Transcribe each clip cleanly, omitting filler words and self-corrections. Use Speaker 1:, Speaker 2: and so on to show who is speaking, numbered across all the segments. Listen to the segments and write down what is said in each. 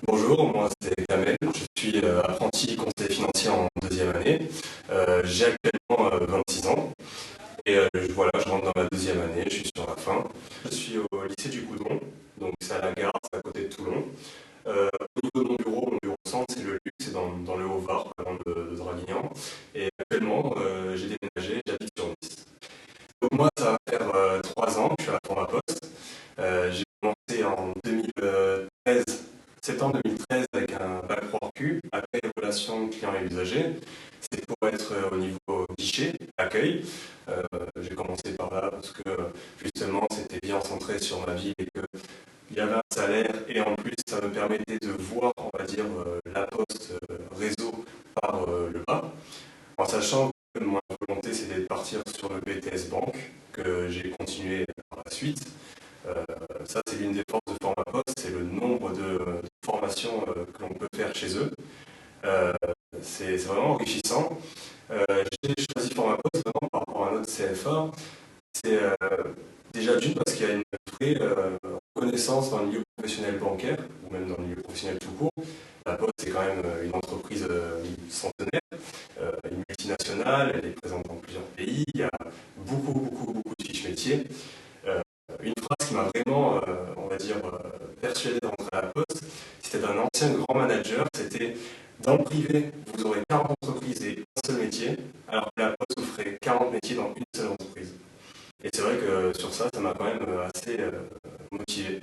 Speaker 1: Bonjour, moi c'est Kamel, je suis apprenti conseiller financier en deuxième année. J'ai actuellement 26 ans et voilà, je rentre dans ma deuxième année, je suis sur la fin. Je suis au lycée du Coudon, donc c'est à la gare, c'est à côté de Toulon. Au niveau de mon bureau centre c'est le Luxe, c'est dans le Haut-Var, pas loin de Draguignan. Et actuellement j'ai déménagé, j'habite sur Nice. Donc moi ça va faire 3 ans que je suis à la Forma Poste. J'ai commencé en 2013, septembre 2013 avec un bac pro Q, après relations clients et usagers. C'est pour être au niveau guichet, accueil. J'ai commencé par là parce que justement c'était bien centré sur ma vie et qu'il y avait un salaire et en plus ça me permettait de voir, on va dire, la poste réseau par le bas. En sachant que ma volonté c'était de partir sur le BTS Banque que j'ai continué par la suite. Ça, c'est l'une des forces de Forma Poste, c'est le nombre de formations que l'on peut faire chez eux. Euh, c'est vraiment enrichissant. J'ai choisi Forma Poste vraiment par rapport à notre CFA. C'est déjà d'une parce qu'il y a une vraie reconnaissance dans le milieu professionnel bancaire, ou même dans le milieu professionnel tout court. La Poste, c'est quand même une entreprise centenaire, une multinationale, elle est présente dans plusieurs pays, il y a beaucoup de fiches métiers. Une phrase qui m'a vraiment, on va dire, persuadé d'entrer à la Poste, c'était d'un ancien grand manager, c'était dans le privé, vous aurez 40 entreprises et un seul métier, alors que la Poste vous ferait 40 métiers dans une seule entreprise. Et c'est vrai que sur ça, ça m'a quand même assez motivé.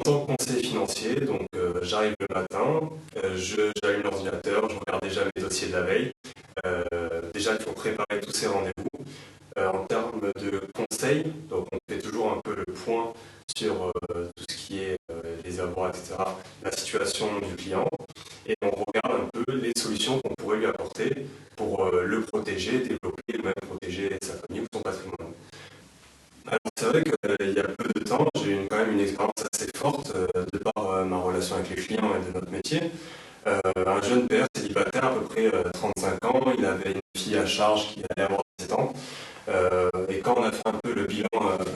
Speaker 1: En tant que conseiller financier, donc j'arrive le matin, j'allume l'ordinateur, je regarde déjà mes dossiers de la veille. Déjà, il faut préparer tous ces rendez-vous. En termes de conseils, donc on fait toujours un peu le point sur tout ce qui est les avoirs, etc., la situation du client, et on regarde un peu les solutions qu'on pourrait lui apporter pour le protéger, développer, ou même protéger sa famille ou son patrimoine. Alors c'est vrai qu'il y a peu de temps, j'ai eu quand même une expérience assez forte de par ma relation avec les clients et de notre métier. Un jeune père célibataire, à peu près 35 ans, il avait une fille à charge qui allait avoir 17 ans. Et quand on a fait un peu le bilan,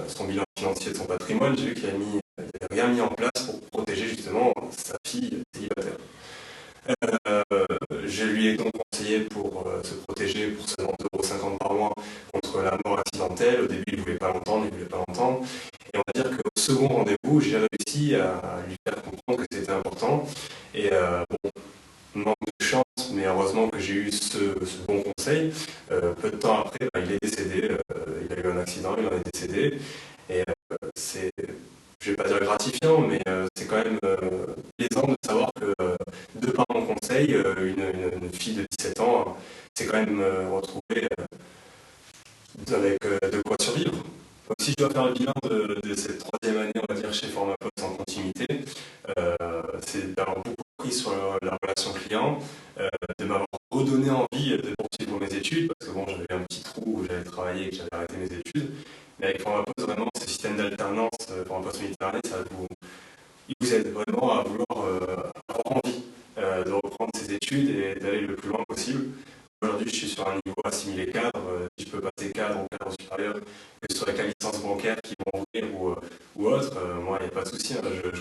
Speaker 1: son bilan financier de son patrimoine, j'ai vu qu'il n'avait rien mis en place pour protéger justement sa fille célibataire. Euh, je lui ai donc conseillé pour se protéger pour seulement 2,50 € par mois contre la mort accidentelle. Au début, il ne voulait pas l'entendre, il ne voulait pas l'entendre. Et on va dire qu'au second rendez-vous, j'ai réussi à lui faire comprendre que c'était important. Et bon, manque de chance, mais heureusement que j'ai eu ce bon conseil. Peu de temps après, il est décédé. Il a eu un accident, il en est décédé. Et c'est, je vais pas dire gratifiant, mais c'est quand même plaisant de savoir que, de par mon conseil, une fille de 17 ans s'est quand même retrouvée avec de quoi survivre. Donc, si je dois faire le bilan de cette troisième année, on va dire, chez Forma Poste en continuité, c'est d'avoir beaucoup appris sur la relation client, de m'avoir redonné envie de poursuivre mes études, parce que bon, j'avais un petit trou où j'avais travaillé et que j'avais arrêté mes études. Mais avec Forma Poste, vraiment, ce système d'alternance, Forma Poste Méditerranée, il vous aide vraiment à vouloir avoir envie de reprendre ses études et d'aller le plus loin possible. Aujourd'hui, je suis sur un niveau assimilé cadre. Si je peux passer cadre ou cadre supérieur, que ce soit avec la licence bancaire qui vont ouvrir ou autre, moi, il n'y a pas de souci. Hein, je